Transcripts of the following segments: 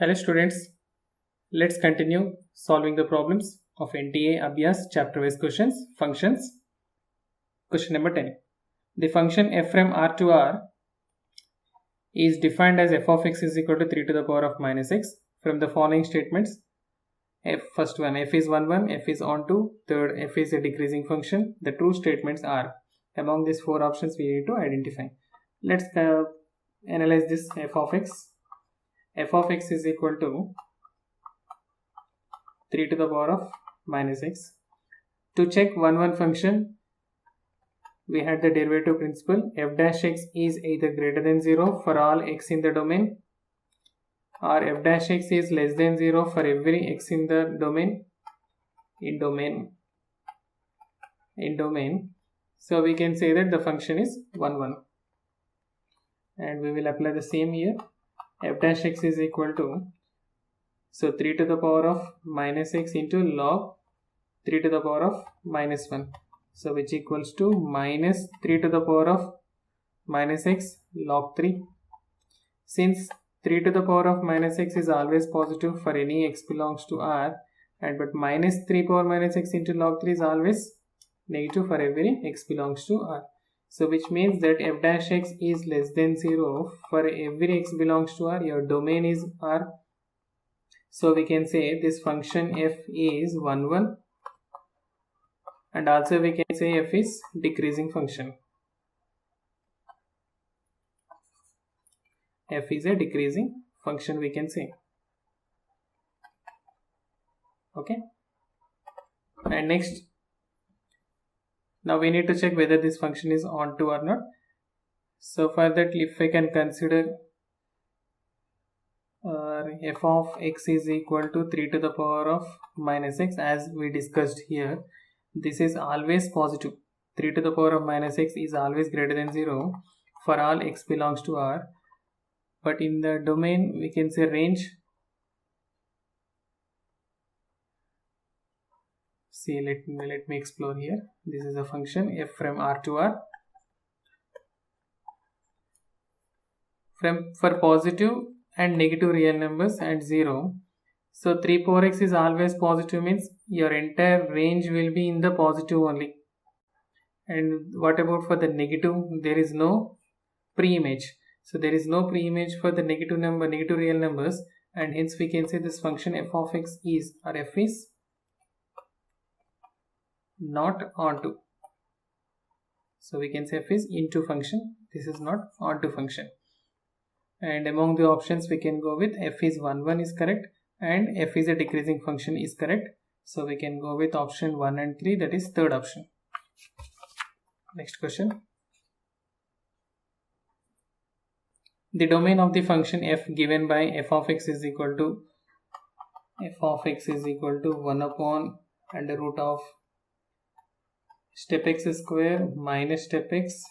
Hello students, let's continue solving the problems of NTA Abhyas chapter wise questions, functions. Question number 10. The function f from R to R is defined as f of x is equal to 3 to the power of minus x from the following statements. First one, f is 1, f is onto, third, f is a decreasing function. The true statements are, among these four options we need to identify. Let's analyze this f of x. F of x is equal to 3 to the power of minus x. To check 1 function, we had the derivative principle. F dash x is either greater than 0 for all x in the domain, or f dash x is less than 0 for every x in the domain. In domain, so we can say that the function is 1, and we will apply the same here. F dash x is equal to, so 3 to the power of minus x into log 3 to the power of minus 1, so which equals to minus 3 to the power of minus x log 3. Since 3 to the power of minus x is always positive for any x belongs to R, and but minus 3 power minus x into log 3 is always negative for every x belongs to R. So which means that f dash x is less than 0 for every x belongs to R. Your domain is R. So we can say this function f is 1, and also we can say f is decreasing function. F is a decreasing function, we can say. Okay. And next, now we need to check whether this function is onto or not. So for that, if I can consider f of x is equal to 3 to the power of minus x, as we discussed here, this is always positive. 3 to the power of minus x is always greater than 0 for all x belongs to R. But in the domain, we can say range. See, let me explore here. This is a function f from R to R. For positive and negative real numbers and 0. So 3 power x is always positive, means your entire range will be in the positive only. And what about for the negative? There is no pre-image. So there is no pre-image for the negative real numbers, and hence we can say this function f of x is, or f is not onto. So we can say f is into function. This is not onto function. And among the options we can go with f is 1 is correct, and f is a decreasing function is correct. So we can go with option 1 and 3, that is third option. Next question. The domain of the function f given by f of x is equal to 1 upon under root of step x square minus step x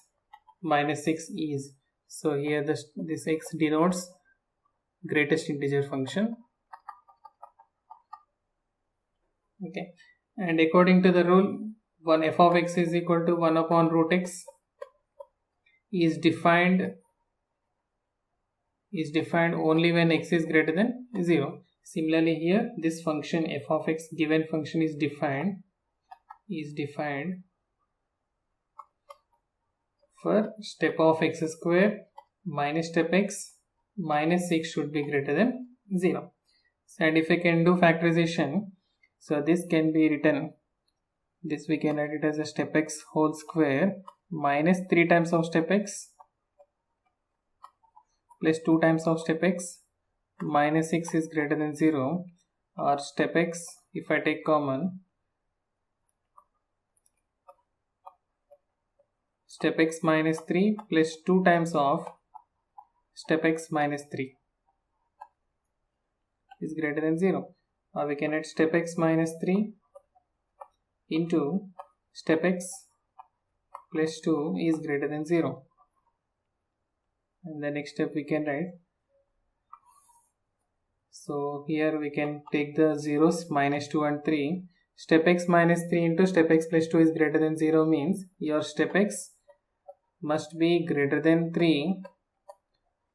minus 6 is. So here this x denotes greatest integer function. Okay, and according to the rule, f of x is equal to 1 upon root x is defined only when x is greater than 0. Similarly here, this function f of x given function is defined for step of x square minus step x minus 6 should be greater than 0. And if I can do factorization, so this can be written, this we can write it as a step x whole square minus 3 times of step x plus 2 times of step x minus 6 is greater than 0, or step x, if I take common, step x minus 3 plus 2 times of step x minus 3 is greater than 0, or we can add step x minus 3 into step x plus 2 is greater than 0. And the next step we can write, so here we can take the zeros, minus 2 and 3. Step x minus 3 into step x plus 2 is greater than 0 means your step x must be greater than 3,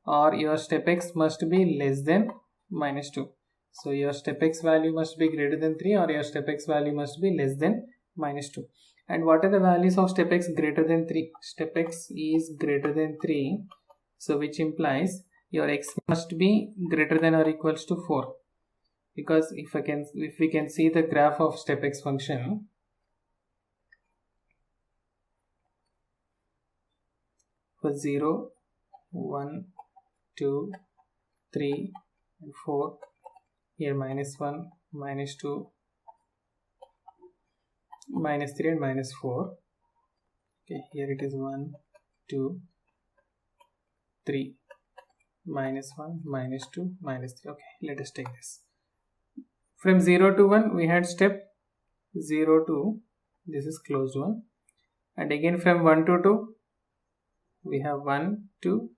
or your step x must be less than minus 2. So your step x value must be greater than 3 or your step x value must be less than minus 2. And what are the values of step x greater than 3? Step x is greater than 3, so which implies your x must be greater than or equals to 4. Because if we can see the graph of step x function, for 0, 1, 2, 3 and 4, here minus 1, minus 2, minus 3 and minus 4. Okay, here it is 1, 2, 3, minus 1, minus 2, minus 3. Okay, let us take this. From 0 to 1 we had step 0 to, this is closed one, and again from 1 to 2 we have 1, 2,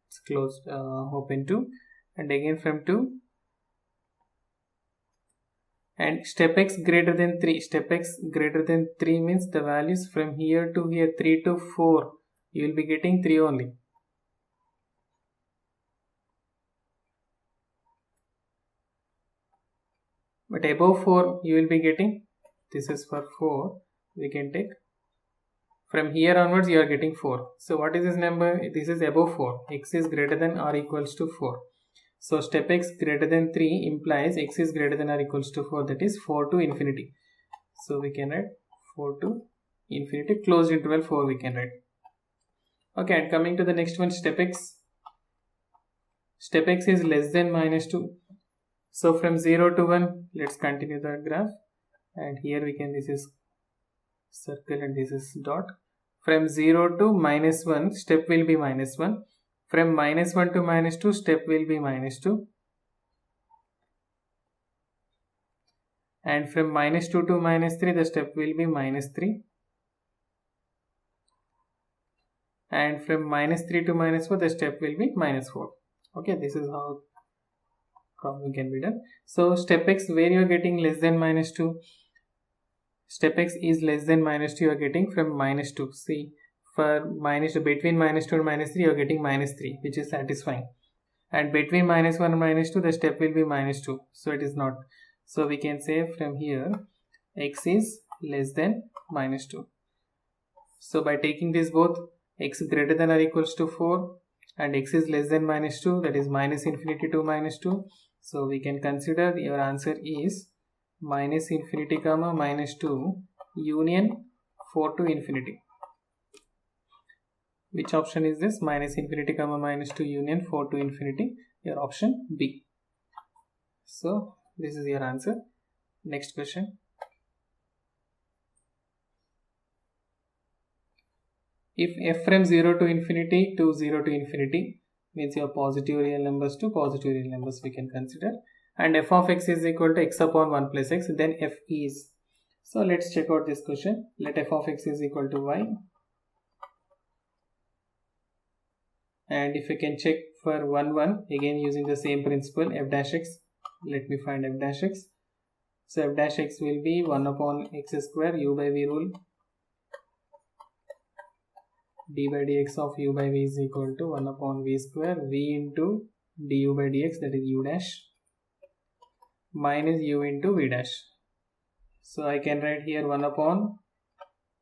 it's closed, open 2, and again from 2, and step x greater than 3. Step x greater than 3 means the values from here to here, 3 to 4, you will be getting 3 only. But above 4 you will be getting, this is for 4, we can take, from here onwards you are getting 4. So what is this number? This is above 4. X is greater than or equals to 4. So step x greater than 3 implies x is greater than or equals to 4, that is 4 to infinity. So we can write 4 to infinity, closed interval 4 we can write. Okay, and coming to the next one, step x. Step x is less than minus 2. So from 0 to 1, let's continue the graph. And here we can, this is circle and this is dot. From 0 to minus 1, step will be minus 1. From minus 1 to minus 2, step will be minus 2. And from minus 2 to minus 3, the step will be minus 3. And from minus 3 to minus 4, the step will be minus 4. Okay, this is how problem can be done. So step x, where you are getting less than minus 2, step x is less than minus 2, you are getting from minus 2. See, for minus 2, between minus 2 and minus 3, you are getting minus 3, which is satisfying. And between minus 1 and minus 2, the step will be minus 2, so it is not. So we can say from here, x is less than minus 2. So by taking this both, x greater than or equals to 4 and x is less than minus 2, that is minus infinity to minus 2. So we can consider your answer is minus infinity comma minus 2 union 4 to infinity. Which option is this? Minus infinity comma minus 2 union 4 to infinity. Your option B. So this is your answer. Next question. If f from 0 to infinity to 0 to infinity means your positive real numbers to positive real numbers we can consider, and f of x is equal to x upon 1 plus x, then f is. So let's check out this question. Let f of x is equal to y. And if we can check for 1, 1, again using the same principle, f dash x, let me find f dash x. So f dash x will be 1 upon x square, u by v rule, d by dx of u by v is equal to 1 upon v square, v into du by dx, that is u dash, minus u into v dash. So I can write here 1 upon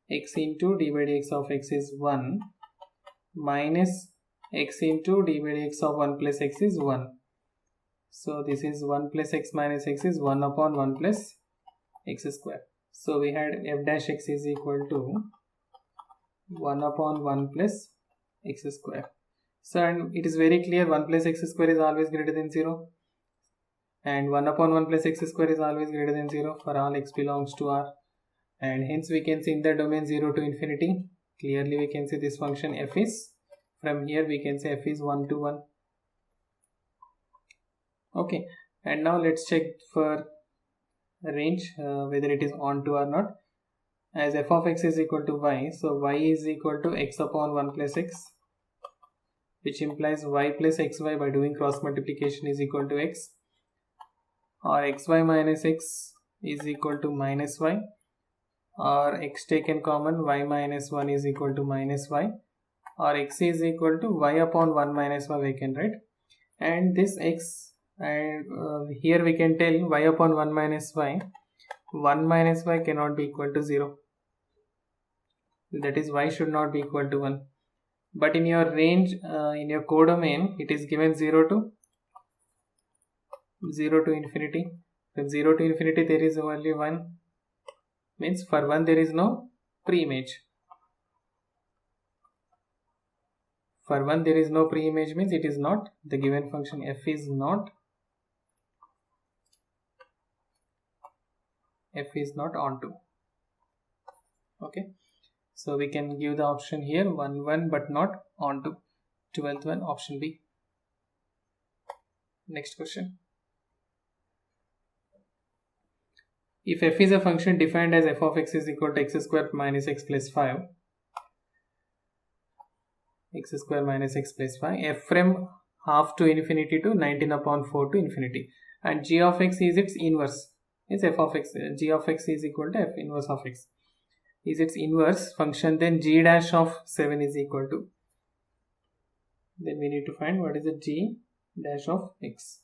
x into d by dx of x is 1, minus x into d by dx of 1 plus x is 1. So this is 1 plus x minus x is 1 upon 1 plus x square. So we had f dash x is equal to 1 upon 1 plus x square. So and it is very clear 1 plus x square is always greater than 0. And 1 upon 1 plus x square is always greater than 0 for all x belongs to R. And hence we can see in the domain 0 to infinity, clearly we can see this function f is, from here we can say f is 1 to 1. Okay, and now let's check for range whether it is on to or not. As f of x is equal to y, so y is equal to x upon 1 plus x, which implies y plus xy by doing cross multiplication is equal to x, or xy minus x is equal to minus y, or x taken common y minus 1 is equal to minus y, or x is equal to y upon 1 minus y we can write. And this x and here we can tell y upon 1 minus y. 1 minus y cannot be equal to 0. That is, y should not be equal to 1. But in your range, in your codomain, it is given 0 to infinity. From 0 to infinity, there is only 1. Means for 1 there is no pre-image. For 1 there is no pre-image means it is not the given function. F is not onto. Okay. So we can give the option here 1 1 but not onto. 12th one, option B. Next question. If f is a function defined as f of x is equal to x square minus x plus 5, x square minus x plus 5, f from half to infinity to 19 upon 4 to infinity, and g of x is its inverse, is f of x, g of x is equal to f inverse of x, is its inverse function, then g dash of 7 is equal to, then we need to find what is the g dash of x.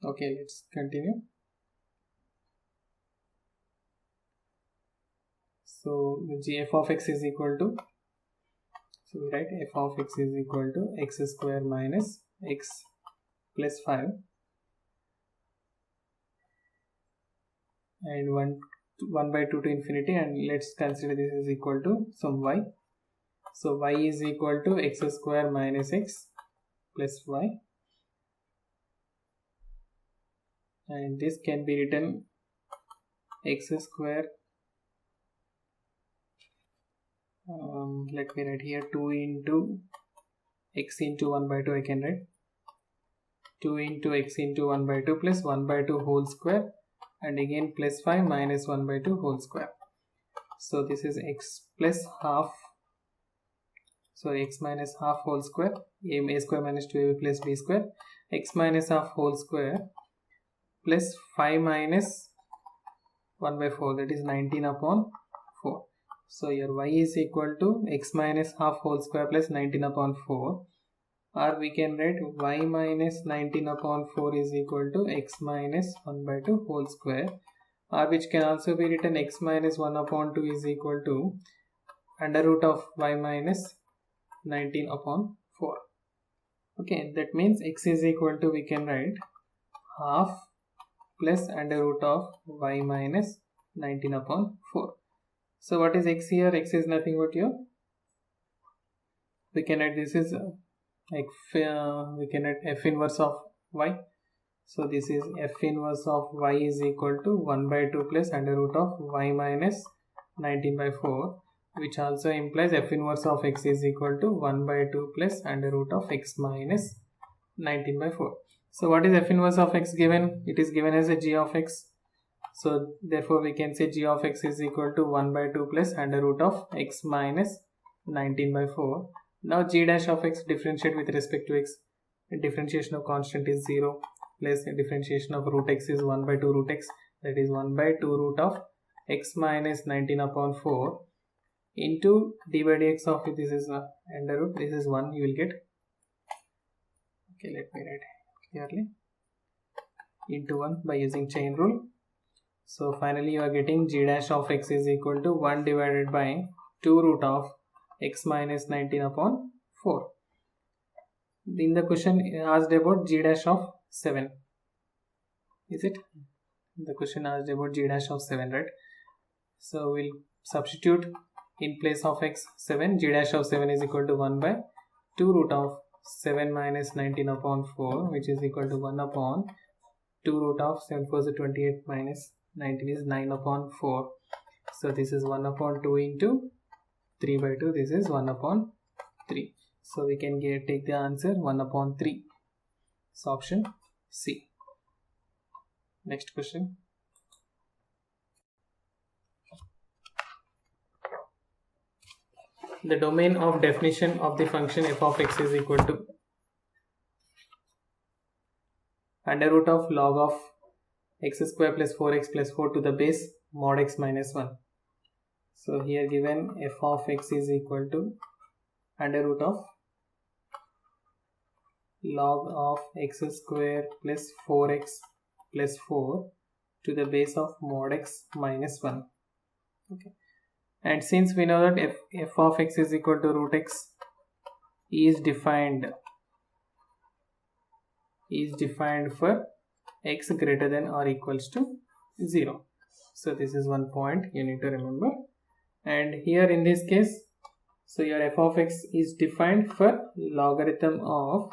Okay, let's continue. So the g f of x is equal to, so we write f of x is equal to x square minus x plus 5 and 1 by 2 to infinity, and let's consider this is equal to some y. So y is equal to x square minus x plus y, and this can be written x square, let me write here 2 into x into 1 by 2, I can write 2 into x into 1 by 2 plus 1 by 2 whole square, and again plus 5 minus 1 by 2 whole square. So this is x plus half, so x minus half whole square, a square minus 2ab plus b square, x minus half whole square plus 5 minus 1 by 4, that is 19 upon 4. So your y is equal to x minus half whole square plus 19 upon 4, or we can write y minus 19 upon 4 is equal to x minus 1 by 2 whole square, or which can also be written x minus 1 upon 2 is equal to under root of y minus 19 upon 4. Okay, that means x is equal to, we can write half plus under root of y minus 19 upon 4. So what is x here? X is nothing but your, we can write this is we can write f inverse of y. So this is f inverse of y is equal to 1 by 2 plus under root of y minus 19 by 4, which also implies f inverse of x is equal to 1 by 2 plus under root of x minus 19 by 4. So what is f inverse of x given? It is given as a g of x. So therefore we can say g of x is equal to 1 by 2 plus under root of x minus 19 by 4. Now g dash of x differentiate with respect to x. Differentiation of constant is 0 plus differentiation of root x is 1 by 2 root x, that is 1 by 2 root of x minus 19 upon 4 into d by dx of it, this is under root, this is 1 you will get. Okay, let me write clearly, into 1 by using chain rule. So finally you are getting g dash of x is equal to 1 divided by 2 root of x minus 19 upon 4. In the question asked about g dash of 7, is it? The question asked about g dash of 7, right? So we'll substitute in place of x 7, g dash of 7 is equal to 1 by 2 root of 7 minus 19 upon 4, which is equal to 1 upon 2 root of 7 4 is 28 minus 19 is 9 upon 4. So this is 1 upon 2 into 3 by 2, this is 1 upon 3. So we can take the answer 1 upon 3. So option C. Next question. The domain of definition of the function f of x is equal to under root of log of x square plus 4x plus 4 to the base mod x minus 1. So here given f of x is equal to under root of log of x square plus 4x plus 4 to the base of mod x minus 1. Okay. And since we know that f of x is equal to root x is defined for x greater than or equals to 0. So this is one point you need to remember. And here in this case, so your f of x is defined for logarithm of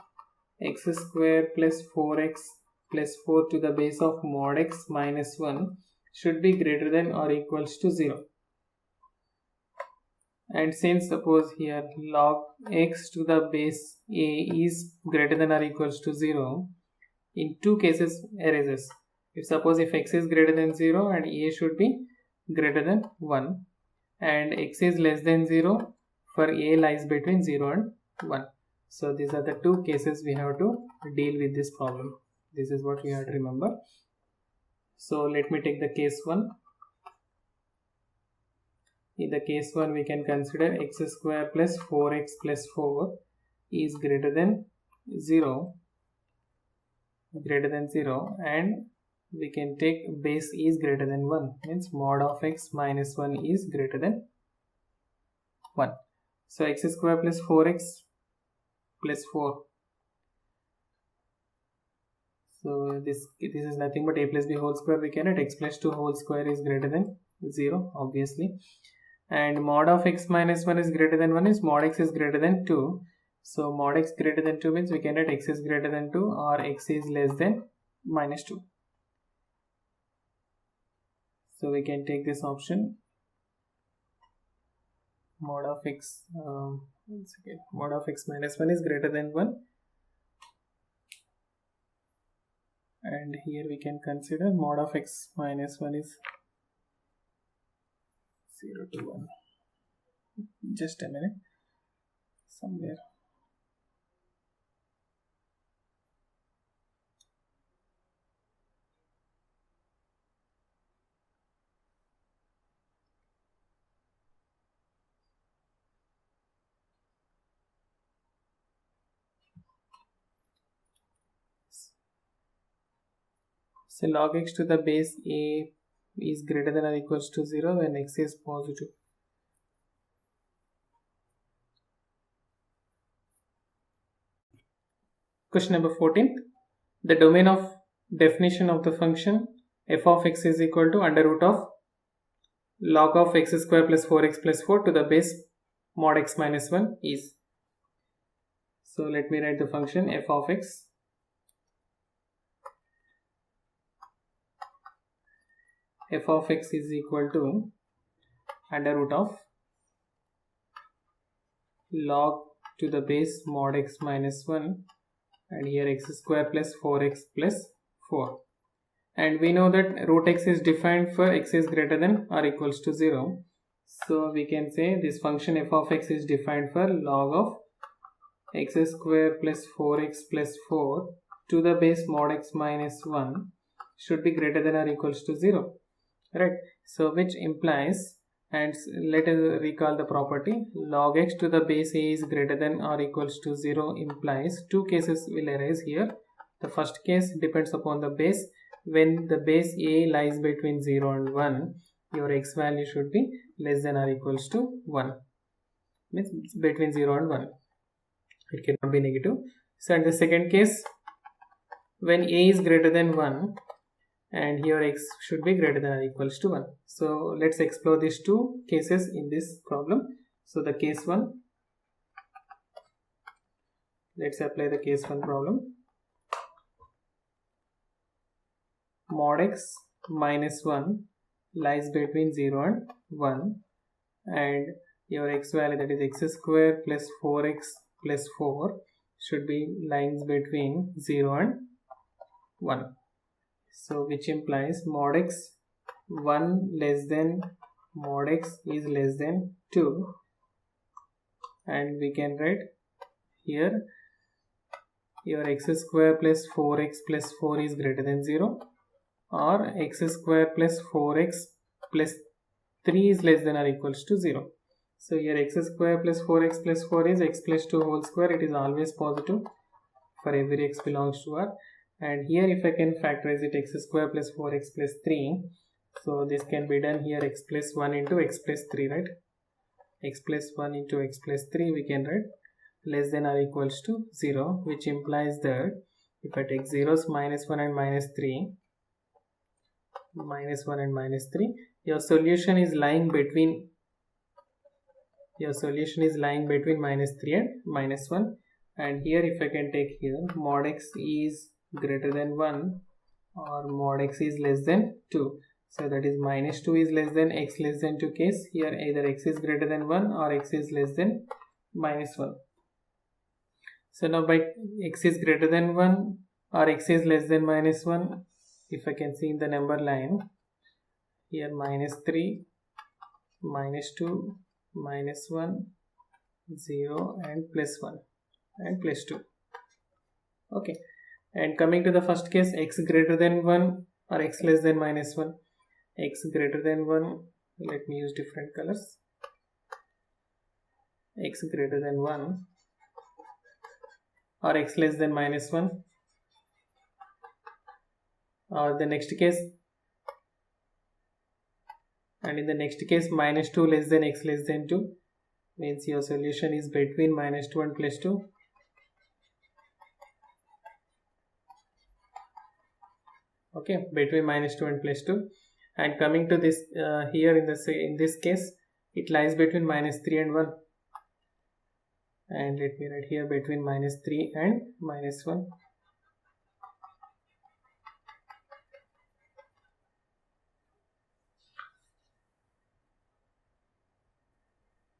x square plus 4x plus 4 to the base of mod x minus 1 should be greater than or equals to 0. And since suppose here log x to the base a is greater than or equals to 0, in two cases arises. If x is greater than 0 and a should be greater than 1, and x is less than 0 for a lies between 0 and 1. So these are the two cases we have to deal with this problem. This is what we have to remember. So let me take the case 1. In the case 1, we can consider x square plus 4x plus 4 is greater than 0, and we can take base is greater than 1, means mod of x minus 1 is greater than 1. So x square plus 4x plus 4. So this is nothing but a plus b whole square. We cannot x plus 2 whole square is greater than 0, obviously. And mod of x minus 1 is greater than 1 is mod x is greater than 2. So mod x greater than 2 means we can write x is greater than 2 or x is less than minus 2. So we can take this option. Mod of x mod of x minus 1 is greater than 1. And here we can consider mod of x minus 1 is 0 to 1. Just a minute. Somewhere. So log x to the base a is greater than or equals to 0 when x is positive. Question number 14. The domain of definition of the function f of x is equal to under root of log of x square plus 4x plus 4 to the base mod x minus 1 is. So let me write the function f of x. F of x is equal to under root of log to the base mod x minus 1, and here x square plus 4x plus 4. And we know that root x is defined for x is greater than or equals to 0. So we can say this function f of x is defined for log of x square plus 4x plus 4 to the base mod x minus 1 should be greater than or equals to 0. Right? So which implies, and let us recall the property, log x to the base a is greater than or equals to 0 implies two cases will arise here. The first case depends upon the base. When the base a lies between 0 and 1, your x value should be less than or equals to 1, means between 0 and 1. It cannot be negative. So in the second case, when a is greater than 1, and here x should be greater than or equals to 1. So let's explore these two cases in this problem. So the case 1, let's apply the case 1 problem. Mod x minus 1 lies between 0 and 1, and your x value, that is x square plus 4x plus 4, should be lying between 0 and 1. So which implies mod x 1 less than mod x is less than 2, and we can write here your x square plus 4x plus 4 is greater than 0, or x square plus 4x plus 3 is less than or equals to 0. So here x square plus 4x plus 4 is x plus 2 whole square. It is always positive. for every x belongs to R. And here if I can factorize it, x square plus 4x plus 3, so this can be done here, x plus 1 into x plus 3, right? X plus 1 into x plus 3 we can write less than or equals to 0, which implies that if I take zeros, minus 1 and minus 3, minus 1 and minus 3, your solution is lying between minus 3 and minus 1. And here if I can take here, mod x is greater than 1 or mod x is less than 2. So that is minus 2 is less than x less than 2 case. Here either x is greater than 1 or x is less than minus 1. So now by x is greater than 1 or x is less than minus 1, if I can see in the number line, here minus 3, minus 2, minus 1, 0 and plus 1 and plus 2. Okay, and coming to the first case, x greater than 1 or x less than minus 1. X greater than 1, let me use different colors. X greater than 1 or x less than minus 1, or the next case, and in the next case minus 2 less than x less than 2, means your solution is between minus 2 and plus 2. Okay, between minus 2 and plus 2. And coming to this here in this case, it lies between minus 3 and 1. And let me write here between minus 3 and minus 1.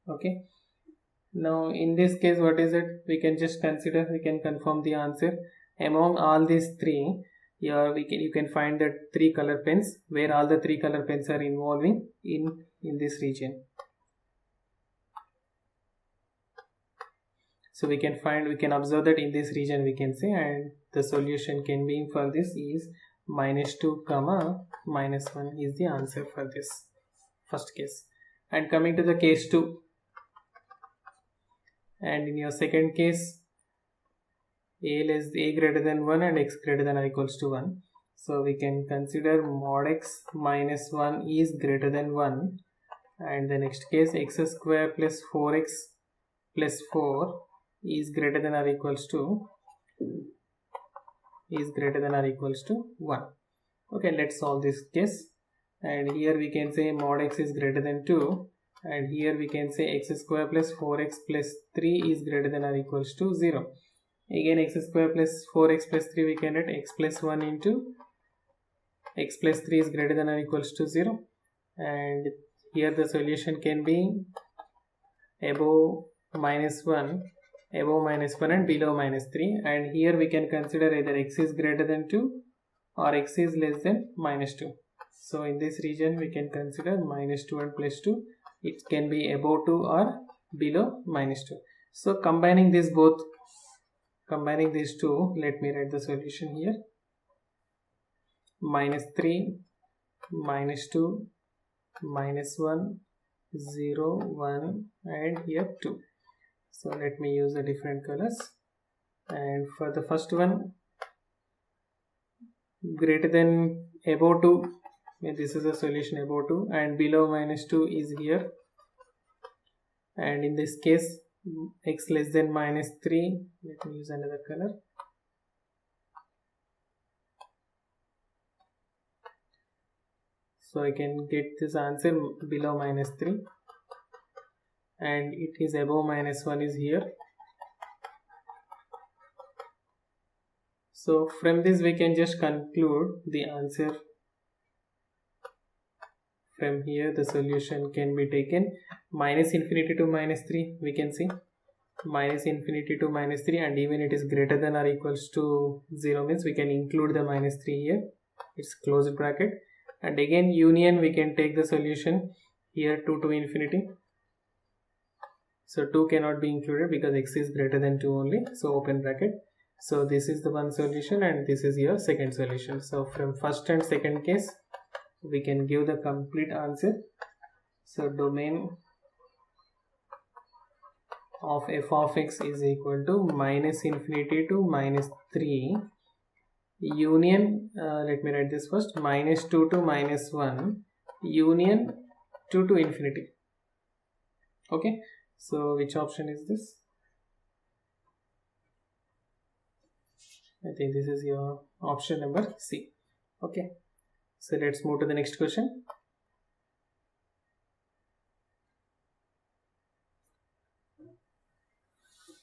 Okay, now in this case what is it? We can just consider, we can confirm the answer. Among all these three, you can find the 3 color pens, where all the 3 color pens are involving in this region. So we can observe that in this region we can say, and the solution can be for this is minus 2 comma minus 1 is the answer for this first case. And coming to the case 2, and in your second case, a greater than 1 and x greater than or equals to 1. So we can consider mod x minus 1 is greater than 1, and the next case x square plus 4x plus 4 is greater than or equals to 1. Okay, let's solve this case. And here we can say mod x is greater than 2, and here we can say x square plus 4x plus 3 is greater than or equals to 0. Again x square plus 4x plus 3 we can write x plus 1 into x plus 3 is greater than or equals to 0. And here the solution can be above minus 1 and below minus 3. And here we can consider either x is greater than 2 or x is less than minus 2. So in this region we can consider minus 2 and plus 2. It can be above 2 or below minus 2. So combining these two, let me write the solution here. Minus 3, minus 2, minus 1, 0, 1 and here 2. So let me use the different colors. And for the first one, greater than above 2, this is a solution above 2, and below minus 2 is here. And in this case, x less than minus 3, let me use another color. So I can get this answer below minus 3, and it is above minus 1 is here. So from this we can just conclude the answer. From here the solution can be taken minus infinity to minus 3, we can see minus infinity to minus 3, and even it is greater than or equals to 0 means we can include the minus 3 here, it's closed bracket. And again union, we can take the solution here 2 to infinity. So 2 cannot be included because x is greater than 2 only, so open bracket. So this is the one solution and this is your second solution. So from first and second case we can give the complete answer. So domain of f of x is equal to minus infinity to minus 3 union, let me write this first, minus 2 to minus 1 union 2 to infinity. Okay, so which option is this? I think this is your option number C. Okay, so let's move to the next question.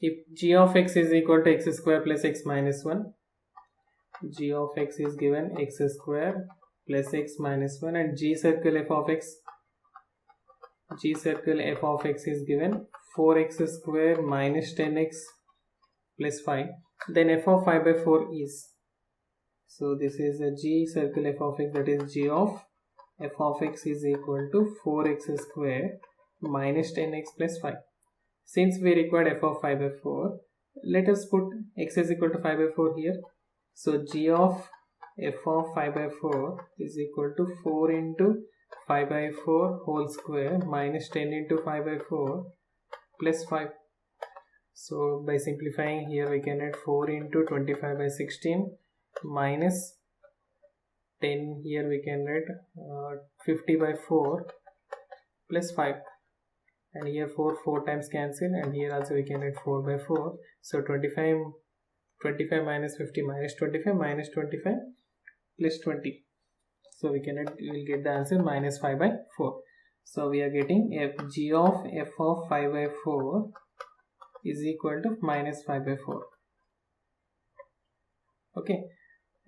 If g of x is equal to x square plus x minus 1, g of x is given x square plus x minus 1, and g circle f of x is given 4x square minus 10x plus 5. Then f of 5 by 4 is, so this is a g circle f of x, that is g of f of x is equal to 4x square minus 10x plus 5. Since we required f of 5 by 4, let us put x is equal to 5 by 4 here. So g of f of 5 by 4 is equal to 4 into 5 by 4 whole square minus 10 into 5 by 4 plus 5. So by simplifying here, we can add 4 into 25 by 16 minus 10, here we can add 50 by 4 plus 5, and here 4 times cancel, and here also we can add 4 by 4. So 25 minus 50 minus 25 minus 25 plus 20. So we will get the answer minus 5 by 4. So we are getting g of f of 5 by 4 is equal to minus 5 by 4. Okay,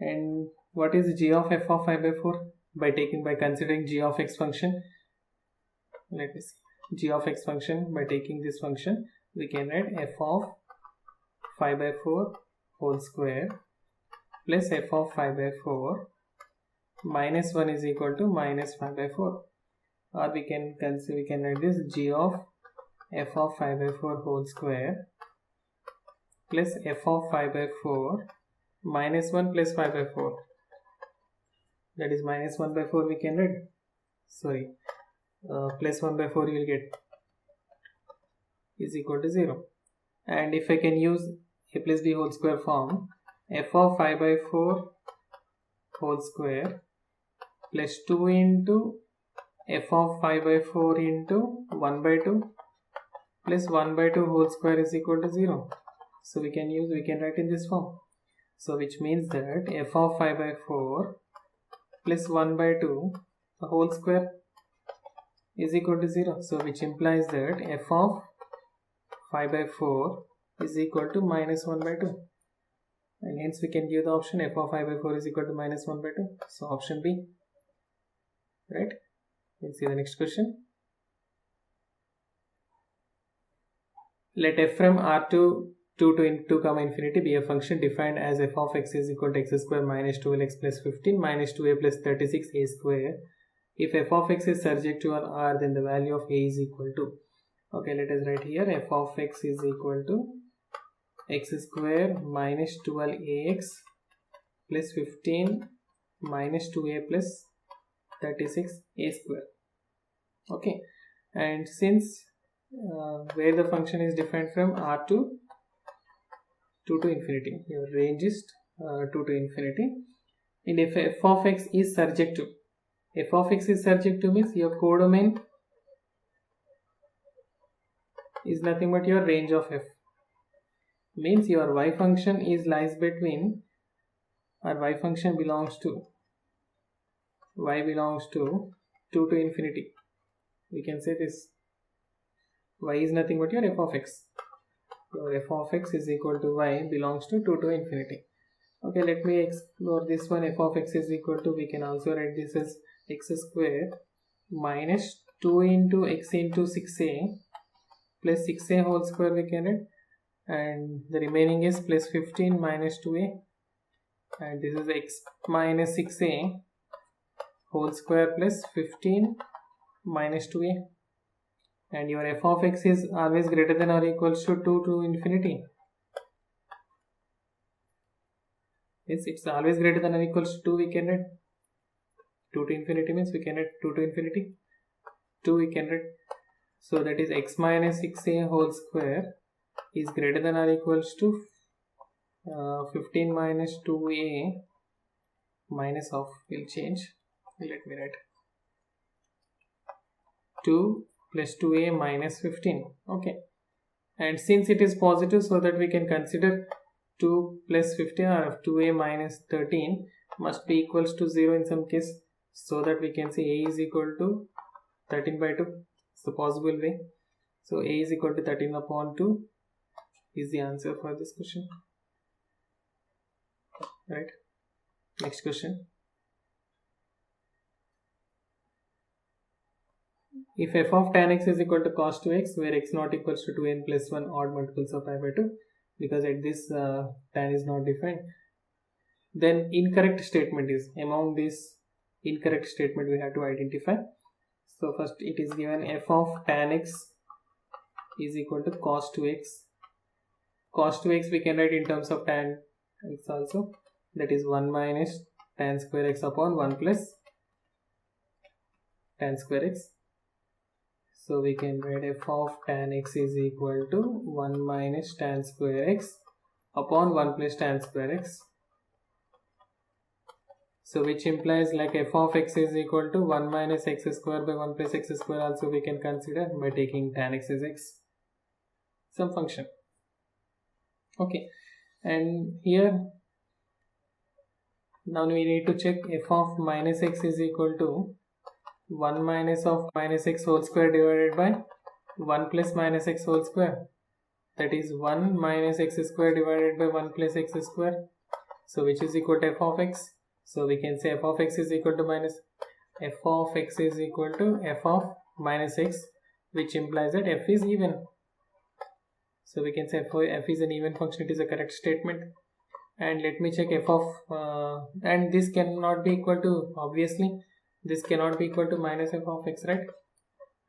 and what is g of f of 5 by 4? By considering g of x function, let me see, g of x function, by taking this function, we can write f of 5 by 4 whole square plus f of 5 by 4 minus 1 is equal to minus 5 by 4, or we can write this g of f of 5 by 4 whole square plus f of 5 by 4 minus 1 plus 5 by 4, that is minus 1 by 4 we can write, sorry, plus 1 by 4 you will get is equal to 0. And if I can use a plus b whole square form, f of 5 by 4 whole square plus 2 into f of 5 by 4 into 1 by 2 plus 1 by 2 whole square is equal to 0. So we can write in this form. So which means that f of 5 by 4 plus 1 by 2 the whole square is equal to 0. So which implies that f of 5 by 4 is equal to minus 1 by 2. And hence we can give the option f of 5 by 4 is equal to minus 1 by 2. So option B. Right? Let's see the next question. Let f from R to 2 comma infinity be a function defined as f of x is equal to x square minus 12x plus 15 minus 2a plus 36a square. If f of x is surjective on R, then the value of a is equal to, okay, let us write here f of x is equal to x square minus 12ax plus 15 minus 2a plus 36a square. Okay, and since where the function is defined from R to 2 to infinity, your range is 2 to infinity, and if f of x is surjective, f of x is surjective means your codomain is nothing but your range of f, means your y function lies between, or y function belongs to, y belongs to 2 to infinity. We can say this, y is nothing but your f of x. Your f of x is equal to y belongs to 2 to infinity. Okay, let me explore this one. F of x is equal to, we can also write this as x square minus 2 into x into 6a plus 6a whole square we can write, and the remaining is plus 15 minus 2a, and this is x minus 6a whole square plus 15 minus 2a, and your f of x is always greater than or equals to 2 to infinity. It's always greater than or equals to 2, we can write 2 to infinity means we can write 2 to infinity, 2 we can write. So that is x minus 6a whole square is greater than or equals to 15 minus 2a minus of, will change, let me write 2 plus 2a minus 15. Okay, and since it is positive, so that we can consider 2 plus 15 or 2a minus 13 must be equals to 0 in some case, so that we can say a is equal to 13 by 2. It's the possible way. So a is equal to 13 upon 2 is the answer for this question. Right. Next question. If f of tan x is equal to cos 2x, where x not equals to 2n plus 1 odd multiples of pi by 2, because at this tan is not defined, then incorrect statement is, among this incorrect statement we have to identify. So first it is given f of tan x is equal to cos 2x. Cos 2x we can write in terms of tan x also, that is 1 minus tan square x upon 1 plus tan square x. So we can write f of tan x is equal to 1 minus tan square x upon 1 plus tan square x. So which implies like f of x is equal to 1 minus x square by 1 plus x square also we can consider by taking tan x as x, some function. Okay, and here now we need to check f of minus x is equal to 1 minus of minus x whole square divided by 1 plus minus x whole square, that is 1 minus x square divided by 1 plus x square, so which is equal to f of x. So we can say f of x is equal to minus f of x is equal to f of minus x, which implies that f is even. So we can say f is an even function, it is a correct statement. And let me check f of and this cannot be equal to, obviously this cannot be equal to minus f of x, right?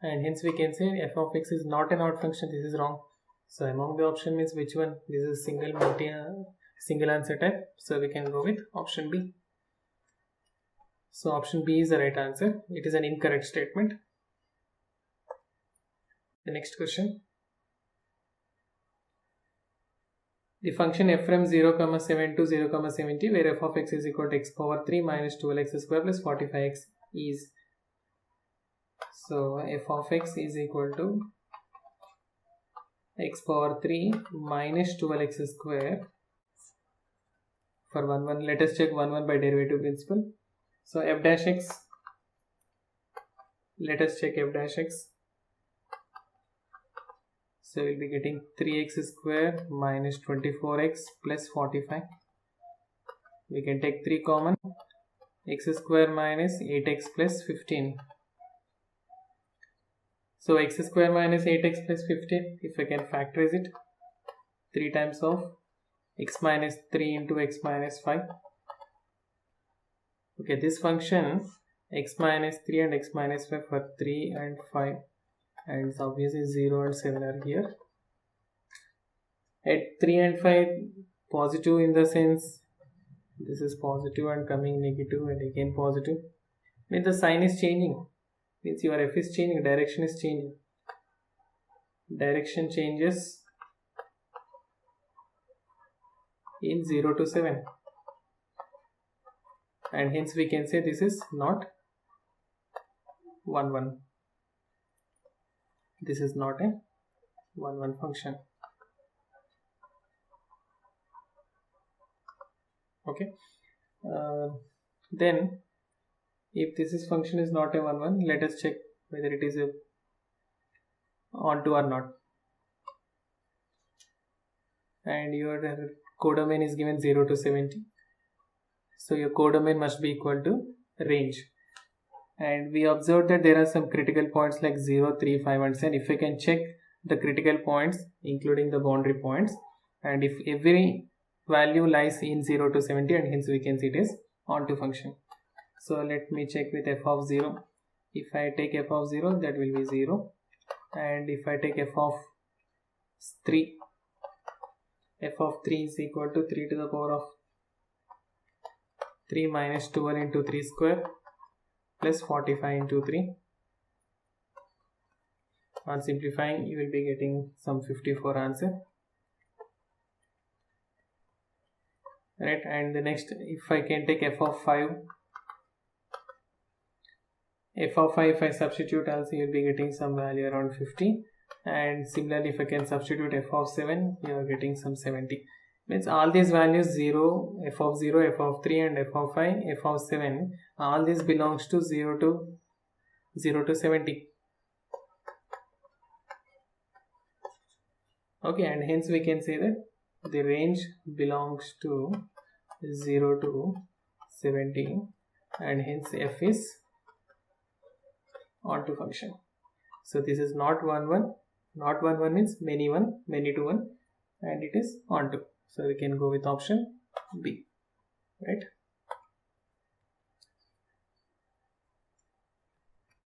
And hence we can say f of x is not an odd function. This is wrong. So among the option means which one? This is single answer type, so we can go with option B. So option B is the right answer. It is an incorrect statement. The next question. The function f from 0, 7 to 0, 70, where f of x is equal to x power 3 minus 12x square plus 45x is. So f of x is equal to x power 3 minus 12x square. For 1 let us check 1 by derivative principle. So f dash x, let us check f dash x. So we will be getting 3x square minus 24x plus 45. We can take 3 common, x square minus 8x plus 15. So x square minus 8x plus 15, if I can factorize it, 3 times of x minus 3 into x minus 5. Okay, this function x minus 3 and x minus 5 for 3 and 5, and it's obviously 0 and 7 are here. At 3 and 5 positive in the sense this is positive and coming negative and again positive, means the sign is changing, means your f is changing, direction is changing. Direction changes in 0 to 7, and hence we can say this is not 1, 1. This is not a 1, 1 function. Okay, then if this function is not a 1, 1, let us check whether it is a onto or not. And your codomain is given 0 to 70, so your codomain must be equal to range. And we observed that there are some critical points like 0, 3, 5 and 7. If we can check the critical points including the boundary points, and if every value lies in 0 to 70, and hence we can see it is onto function. So let me check with f of 0. If I take f of 0, that will be 0, and if I take f of 3, f of 3 is equal to 3 to the power of 3 minus 12 into 3 square plus 45 into 3. On simplifying, you will be getting some 54 answer. Right, and the next, if I can take f of 5, if I substitute also, you'll be getting some value around 50. And similarly, if I can substitute f of 7, you are getting some 70. Means all these values 0, f of 0, f of 3 and f of 5, f of 7, all this belongs to 0 to 70. Okay, and hence we can say that the range belongs to 0 to 70, and hence f is onto function. So this is not 1 1. Not 1 1 means many to 1, and it is onto. So we can go with option B, right?